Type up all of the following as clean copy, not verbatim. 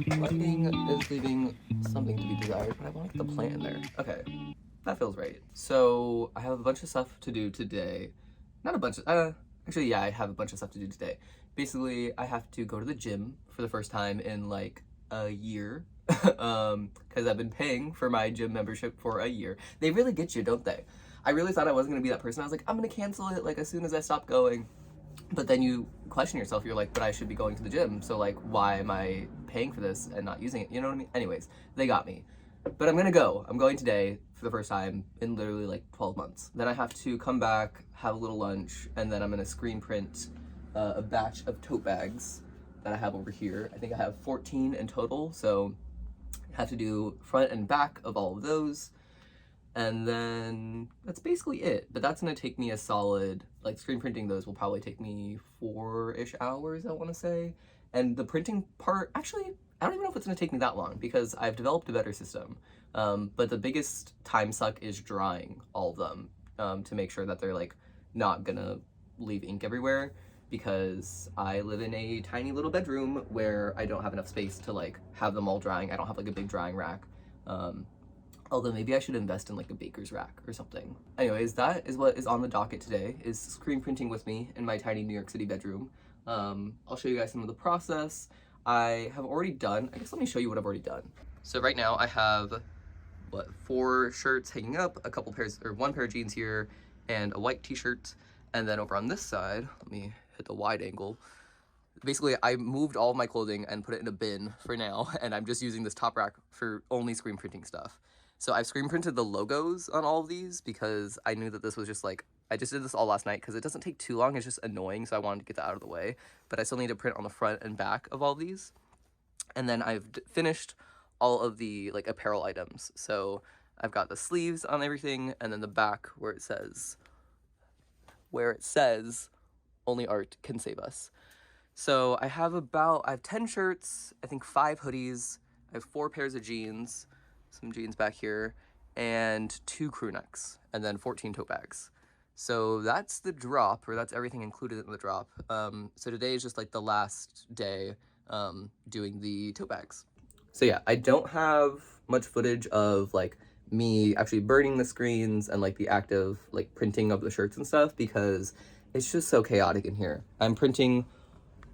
Lighting is leaving something to be desired, but I want to get the plant in there. Okay, that feels right. So I have a bunch of stuff to do today. Not a bunch of, actually, yeah, I have a bunch of stuff to do today. Basically, I have to go to the gym for the first time in like a year. Because I've been paying for my gym membership for a year. They really get you, don't they? I really thought I wasn't gonna be that person. I was like, I'm gonna cancel it like as soon as I stop going. But then you question yourself. You're like, but I should be going to the gym. So like, why am I paying for this and not using it? You know what I mean? Anyways, they got me. But I'm gonna go. I'm going today for the first time in literally like 12 months. Then I have to come back, have a little lunch, and then I'm gonna screen print a batch of tote bags that I have over here. I think I have 14 in total. So I have to do front and back of all of those. And then that's basically it. But that's gonna take me a solid, like screen printing those will probably take me 4-ish hours, I wanna say. And the printing part, actually, I don't even know if it's gonna take me that long because I've developed a better system. But the biggest time suck is drying all of them to make sure that they're like not gonna leave ink everywhere, because I live in a tiny little bedroom where I don't have enough space to like have them all drying. I don't have like a big drying rack. Although maybe I should invest in like a baker's rack or something. Anyways, that is what is on the docket today, is screen printing with me in my tiny New York City bedroom. I'll show you guys some of the process. I have already done, I guess let me show you what I've already done. So right now I have, 4 shirts hanging up, a couple pairs, or 1 pair of jeans here, and a white t-shirt. And then over on this side, let me hit the wide angle. Basically, I moved all of my clothing and put it in a bin for now, and I'm just using this top rack for only screen printing stuff. So I've screen printed the logos on all of these because I knew that this was just like, I just did this all last night because it doesn't take too long, it's just annoying, so I wanted to get that out of the way. But I still need to print on the front and back of all of these. And then I've finished all of the like apparel items. So I've got the sleeves on everything, and then the back where it says, only art can save us. So I have 10 shirts, I think 5 hoodies, I have 4 pairs of jeans, some jeans back here, and 2 crew necks, and then 14 tote bags. So that's the drop, or that's everything included in the drop. So today is just like the last day doing the tote bags. So yeah, I don't have much footage of like me actually burning the screens and like the active like printing of the shirts and stuff because it's just so chaotic in here. I'm printing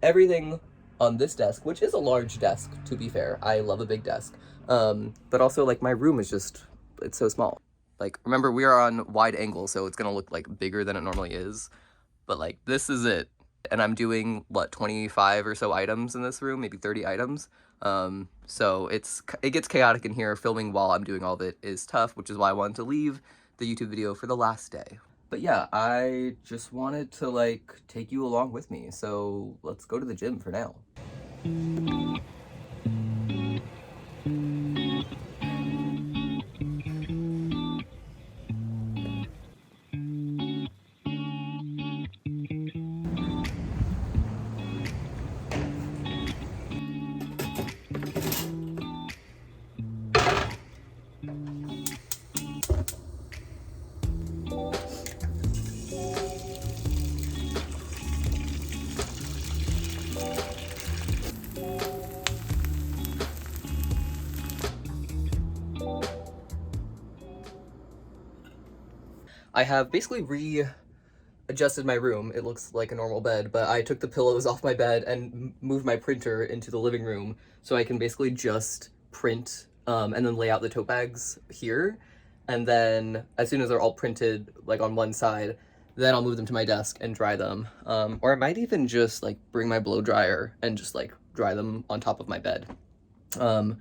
everything on this desk, which is a large desk, to be fair. I love a big desk. But also like my room is just, it's so small. Like, remember, we are on wide angle, so it's gonna look like bigger than it normally is. But like, this is it. And I'm doing, 25 or so items in this room, maybe 30 items. So it gets chaotic in here. Filming while I'm doing all of it is tough, which is why I wanted to leave the YouTube video for the last day. But yeah, I just wanted to like take you along with me. So let's go to the gym for now. I have basically readjusted my room. It looks like a normal bed, but I took the pillows off my bed and moved my printer into the living room so I can basically just print and then lay out the tote bags here. And then as soon as they're all printed like on one side, then I'll move them to my desk and dry them. Or I might even just like bring my blow dryer and just like dry them on top of my bed. So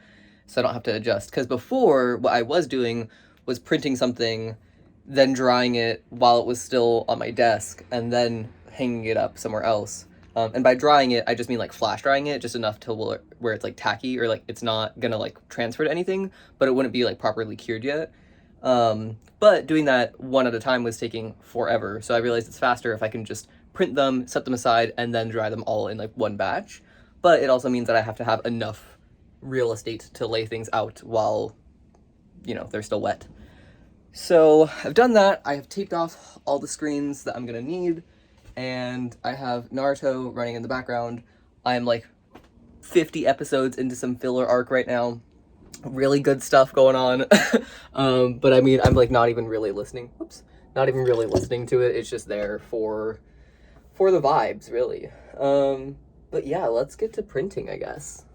I don't have to adjust. Because before, what I was doing was printing something, then drying it while it was still on my desk, and then hanging it up somewhere else. And by drying it, I just mean like flash drying it, just enough to where it's like tacky, or like it's not gonna like transfer to anything, but it wouldn't be like properly cured yet. But doing that one at a time was taking forever, so I realized it's faster if I can just print them, set them aside, and then dry them all in like one batch. But it also means that I have to have enough real estate to lay things out while, they're still wet. So I've done that. I have taped off all the screens that I'm gonna need, and I have Naruto running in the background. I'm like 50 episodes into some filler arc right now. Really good stuff going on. But I mean, I'm like not even really listening. Whoops. Not even really listening to it. It's just there for the vibes, really. But yeah, let's get to printing, I guess.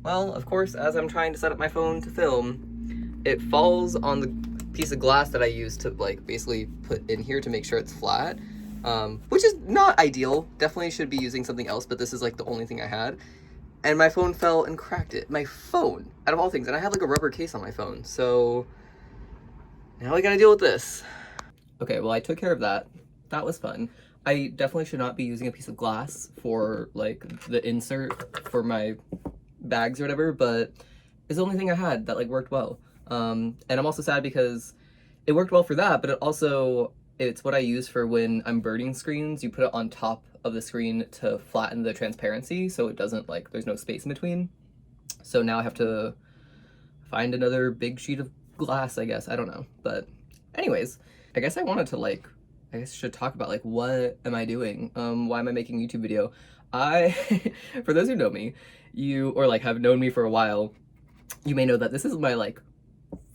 Well, of course, as I'm trying to set up my phone to film, it falls on the piece of glass that I used to like basically put in here to make sure it's flat, which is not ideal. Definitely should be using something else, but this is like the only thing I had. And my phone fell and cracked it. My phone, out of all things. And I had like a rubber case on my phone, so now we gotta deal with this. Okay, well, I took care of that. That was fun. I definitely should not be using a piece of glass for like the insert for my bags or whatever, but it's the only thing I had that like worked well. And I'm also sad because it worked well for that, but it's what I use for when I'm birding screens. You put it on top of the screen to flatten the transparency so it doesn't like, there's no space in between. So now I have to find another big sheet of glass, I guess. I don't know. But anyways, I guess I wanted to like, I guess I should talk about like, what am I doing? Why am I making a YouTube video? For those who know me, or like have known me for a while, you may know that this is my like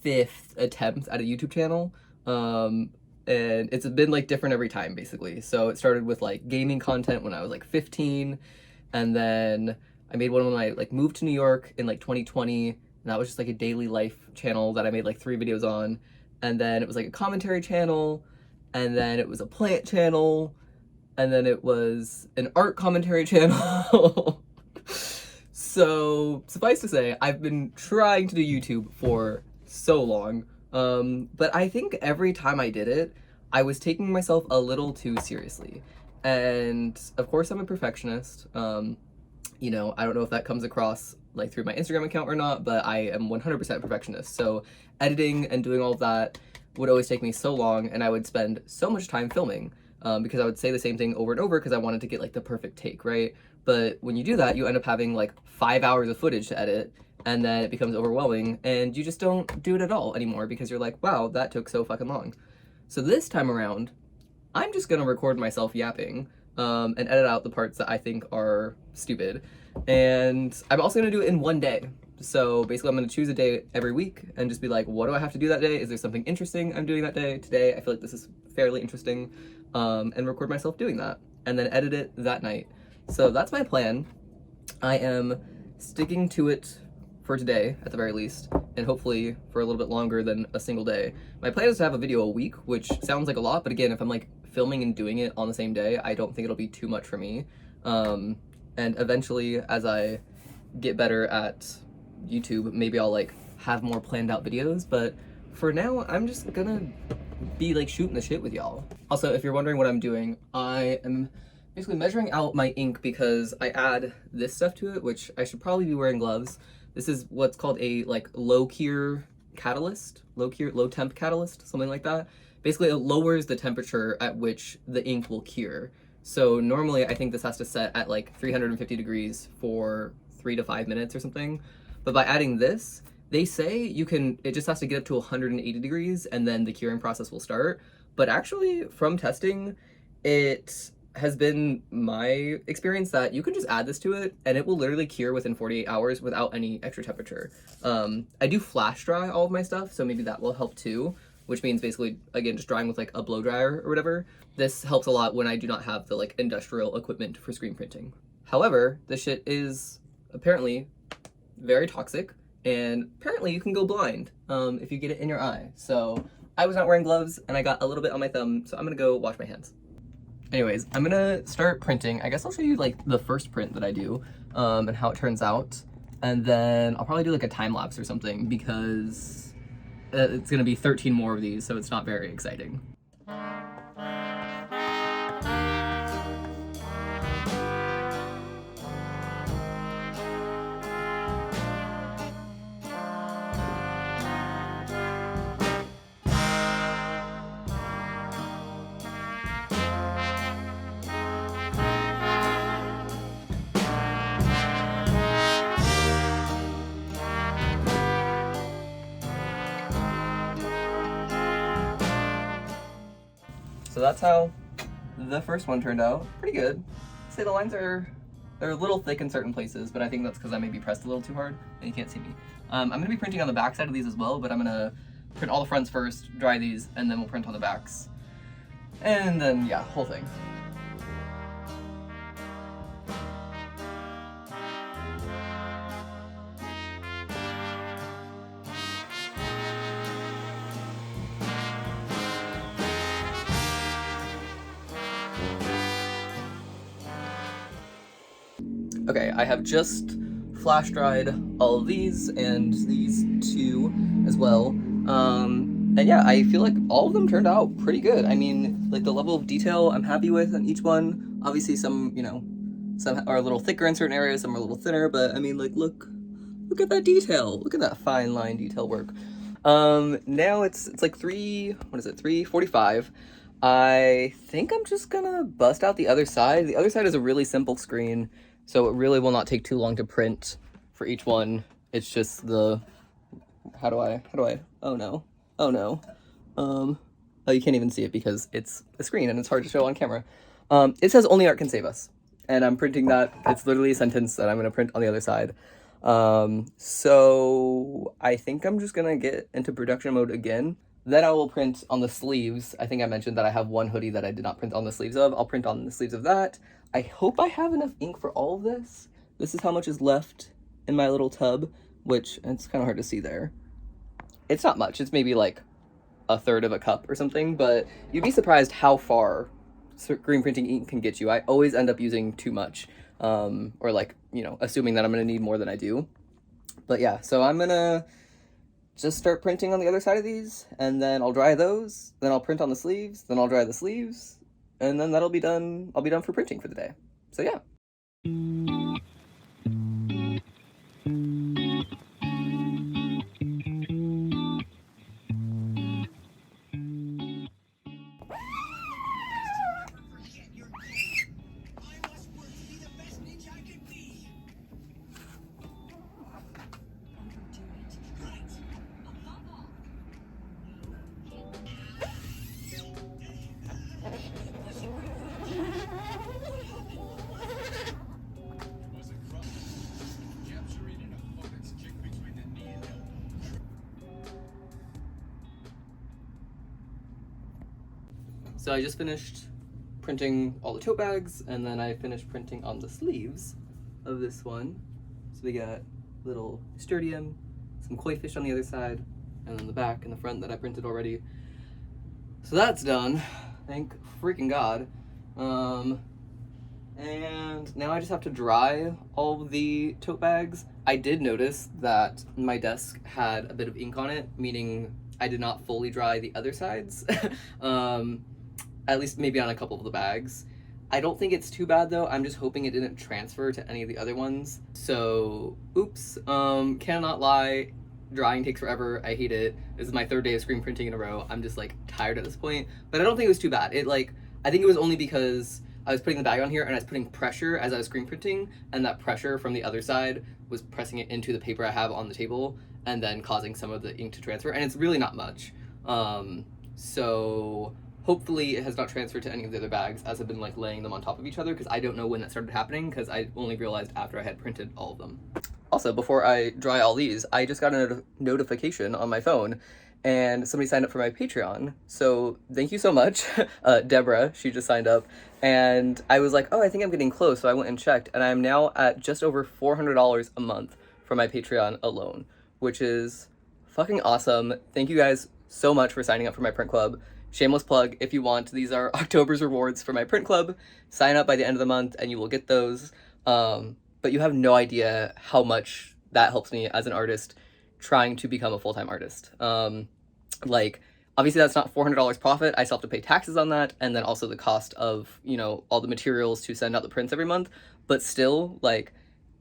5th attempt at a YouTube channel. And it's been like different every time basically. So it started with like gaming content when I was like 15. And then I made one when I like moved to New York in like 2020. And that was just like a daily life channel that I made like 3 videos on. And then it was like a commentary channel. And then it was a plant channel. And then it was an art commentary channel. So suffice to say, I've been trying to do YouTube for so long. But I think every time I did it, I was taking myself a little too seriously. And of course I'm a perfectionist. You know, I don't know if that comes across like through my Instagram account or not, but I am 100% perfectionist. So editing and doing all of that would always take me so long, and I would spend so much time filming because I would say the same thing over and over because I wanted to get like the perfect take, right? But when you do that, you end up having like 5 hours of footage to edit, and then it becomes overwhelming, and you just don't do it at all anymore because you're like, wow, that took so fucking long. So this time around, I'm just gonna record myself yapping and edit out the parts that I think are stupid. And I'm also gonna do it in one day. So basically I'm gonna choose a day every week and just be like, what do I have to do that day? Is there something interesting I'm doing that day? Today, I feel like this is fairly interesting, and record myself doing that and then edit it that night. So that's my plan. I am sticking to it for today at the very least, and hopefully for a little bit longer than a single day. My plan is to have a video a week, which sounds like a lot, but again, if I'm like filming and doing it on the same day, I don't think it'll be too much for me. And eventually, as I get better at YouTube, maybe I'll like have more planned out videos, but for now I'm just gonna be like shooting the shit with y'all. Also, if you're wondering what I'm doing, I am basically measuring out my ink because I add this stuff to it, which I should probably be wearing gloves. This is what's called a like low temp catalyst, something like that. Basically it lowers the temperature at which the ink will cure. So normally I think this has to set at like 350 degrees for 3 to 5 minutes or something. But by adding this, they say it just has to get up to 180 degrees and then the curing process will start. But actually, from testing, it has been my experience that you can just add this to it and it will literally cure within 48 hours without any extra temperature. I do flash dry all of my stuff, so maybe that will help too, which means basically, again, just drying with like a blow dryer or whatever. This helps a lot when I do not have the like industrial equipment for screen printing. However, this shit is apparently very toxic, and apparently you can go blind if you get it in your eye. So I was not wearing gloves and I got a little bit on my thumb, so I'm gonna go wash my hands. Anyways, I'm gonna start printing. I guess I'll show you like the first print that I do and how it turns out. And then I'll probably do like a time lapse or something because it's gonna be 13 more of these, so it's not very exciting. So that's how the first one turned out. Pretty good. I'd say the lines are They're a little thick in certain places, but I think that's because I maybe pressed a little too hard and you can't see me. I'm gonna be printing on the back side of these as well, but I'm gonna print all the fronts first, dry these, and then we'll print on the backs. And then, yeah, whole thing. Okay, I have just flash dried all of these and these two as well. And yeah, I feel like all of them turned out pretty good. I mean, like the level of detail I'm happy with on each one. Obviously some, you know, some are a little thicker in certain areas, some are a little thinner, but I mean, like, look at that detail. Look at that fine line detail work. Now it's like 3:45. I think I'm just gonna bust out the other side. The other side is a really simple screen, so it really will not take too long to print for each one. It's just the, how do I, oh no. Oh, you can't even see it because it's a screen and it's hard to show on camera. It says only art can save us. And I'm printing that. It's literally a sentence that I'm gonna print on the other side. So I think I'm just gonna get into production mode again. Then I will print on the sleeves. I think I mentioned that I have one hoodie that I did not print on the sleeves of. I'll print on the sleeves of that. I hope I have enough ink for all of this. This is how much is left in my little tub, which it's kind of hard to see there. It's not much. It's maybe like a third of a cup or something, but you'd be surprised how far screen printing ink can get you. I always end up using too much, or like, you know, assuming that I'm gonna need more than I do. But yeah, so I'm gonna just start printing on the other side of these, and then I'll dry those, then I'll print on the sleeves, then I'll dry the sleeves, and then that'll be done. I'll be done for printing for the day. So yeah. So I just finished printing all the tote bags, and then I finished printing on the sleeves of this one. So we got little sternum, some koi fish on the other side, and then the back and the front that I printed already. So that's done, thank freaking God. And now I just have to dry all of the tote bags. I did notice that my desk had a bit of ink on it, meaning I did not fully dry the other sides. At least maybe on a couple of the bags. I don't think it's too bad though. I'm just hoping it didn't transfer to any of the other ones. So, oops, cannot lie. Drying takes forever. I hate it. This is my third day of screen printing in a row. I'm just like tired at this point, but I don't think it was too bad. I think it was only because I was putting the bag on here and I was putting pressure as I was screen printing, and that pressure from the other side was pressing it into the paper I have on the table and then causing some of the ink to transfer, and it's really not much. So hopefully it has not transferred to any of the other bags as I've been like laying them on top of each other, because I don't know when that started happening because I only realized after I had printed all of them. Also, before I dry all these, I just got a notification on my phone and somebody signed up for my Patreon. So thank you so much. Deborah, she just signed up, and I was like, oh, I think I'm getting close. So I went and checked, and I'm now at just over $400 a month for my Patreon alone, which is fucking awesome. Thank you guys so much for signing up for my print club. Shameless plug, if you want, these are October's rewards for my print club. Sign up by the end of the month and you will get those. But you have no idea how much that helps me as an artist trying to become a full-time artist. Like, obviously that's not $400 profit. I still have to pay taxes on that, and then also the cost of, you know, all the materials to send out the prints every month. But still, like,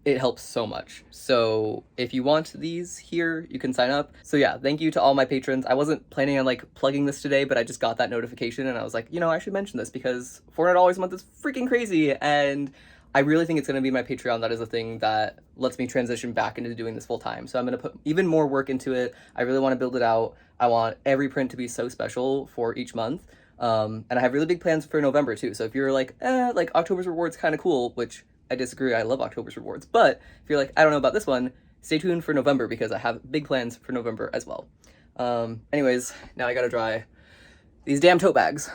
it helps so much. So if you want these here, you can sign up. So yeah, thank you to all my patrons. I wasn't planning on like plugging this today, but I just got that notification and I was like, you know, I should mention this because $400 a month is freaking crazy. And I really think it's going to be my Patreon that is a thing that lets me transition back into doing this full time. So I'm going to put even more work into it. I really want to build it out. I want every print to be so special for each month. And I have really big plans for November too. So if you're like, like October's rewards kind of cool, which I disagree. I love October's rewards. But if you're like, I don't know about this one, stay tuned for November because I have big plans for November as well. Anyways, now I gotta dry these damn tote bags.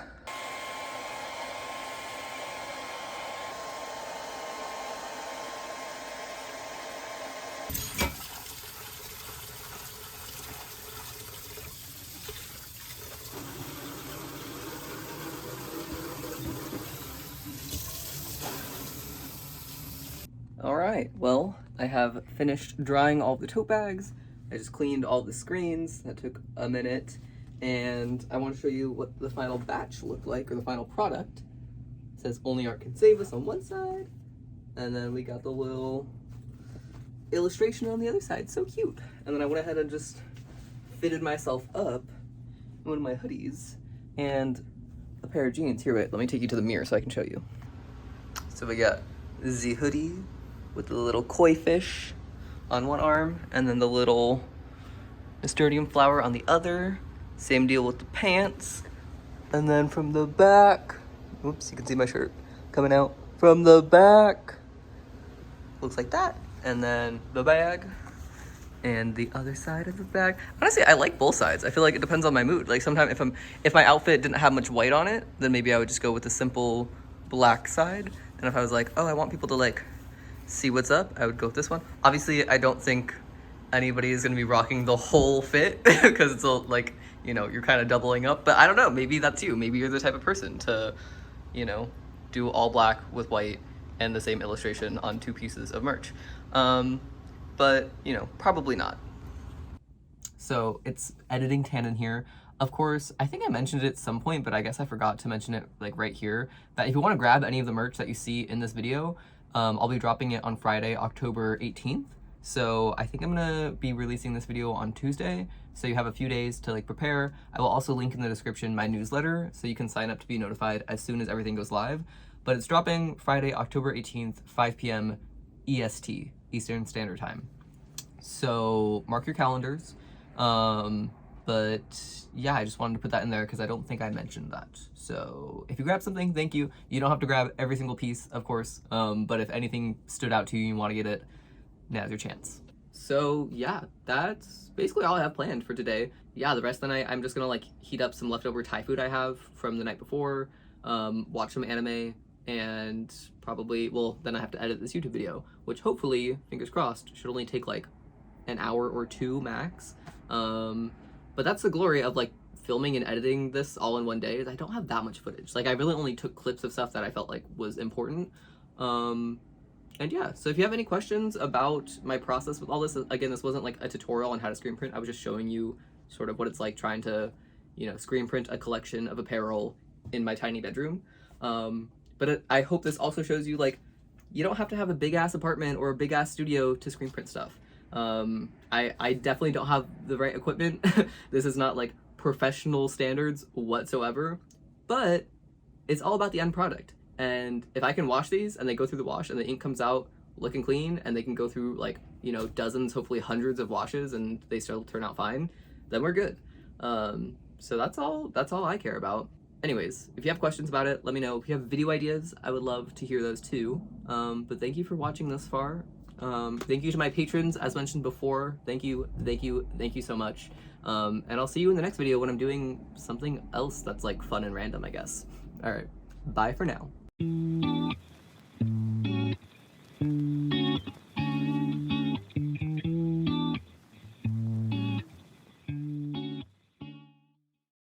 Alright, well, I have finished drying all the tote bags. I just cleaned all the screens. That took a minute. And I want to show you what the final batch looked like, or the final product. It says Only Art Can Save Us on one side. And then we got the little illustration on the other side. So cute. And then I went ahead and just fitted myself up in one of my hoodies and a pair of jeans. Here, wait, let me take you to the mirror so I can show you. So we got the hoodie with the little koi fish on one arm, and then the little nasturtium flower on the other. Same deal with the pants. And then from the back, oops, you can see my shirt coming out. From the back, looks like that. And then the bag, and the other side of the bag. Honestly, I like both sides. I feel like it depends on my mood. Like sometimes if my outfit didn't have much white on it, then maybe I would just go with the simple black side. And if I was like, oh, I want people to like see what's up, I would go with this one. Obviously, I don't think anybody is gonna be rocking the whole fit because it's all like, you know, you're kind of doubling up. But I don't know, maybe that's you. Maybe you're the type of person to, you know, do all black with white and the same illustration on two pieces of merch. But, you know, probably not. So it's editing tan in here. Of course, I think I mentioned it at some point, but I guess I forgot to mention it like right here, that if you want to grab any of the merch that you see in this video, I'll be dropping it on Friday, October 18th. So I think I'm gonna be releasing this video on Tuesday, so you have a few days to like prepare. I will also link in the description my newsletter, so you can sign up to be notified as soon as everything goes live. But it's dropping Friday, October 18th, 5 p.m. EST, Eastern Standard Time. So mark your calendars. But yeah, I just wanted to put that in there because I don't think I mentioned that. So if you grab something, thank you. You don't have to grab every single piece, of course. But if anything stood out to you and you want to get it, now's your chance. So yeah, that's basically all I have planned for today. Yeah, the rest of the night, I'm just gonna like heat up some leftover Thai food I have from the night before, watch some anime, and probably, well, then I have to edit this YouTube video, which hopefully, fingers crossed, should only take like an hour or two max. But that's the glory of like filming and editing this all in one day, is I don't have that much footage. Like I really only took clips of stuff that I felt like was important. And yeah, so if you have any questions about my process with all this, again, this wasn't like a tutorial on how to screen print. I was just showing you sort of what it's like trying to, you know, screen print a collection of apparel in my tiny bedroom. But I hope this also shows you like, you don't have to have a big ass apartment or a big ass studio to screen print stuff. I definitely don't have the right equipment. This is not like professional standards whatsoever, but it's all about the end product. And if I can wash these and they go through the wash and the ink comes out looking clean and they can go through like, you know, dozens, hopefully hundreds of washes and they still turn out fine, then we're good. So that's all I care about. Anyways, if you have questions about it, let me know. If you have video ideas, I would love to hear those too. But thank you for watching this far. Thank you to my patrons, as mentioned before. Thank you so much. And I'll see you in the next video when I'm doing something else that's like fun and random, I guess. All right, bye for now.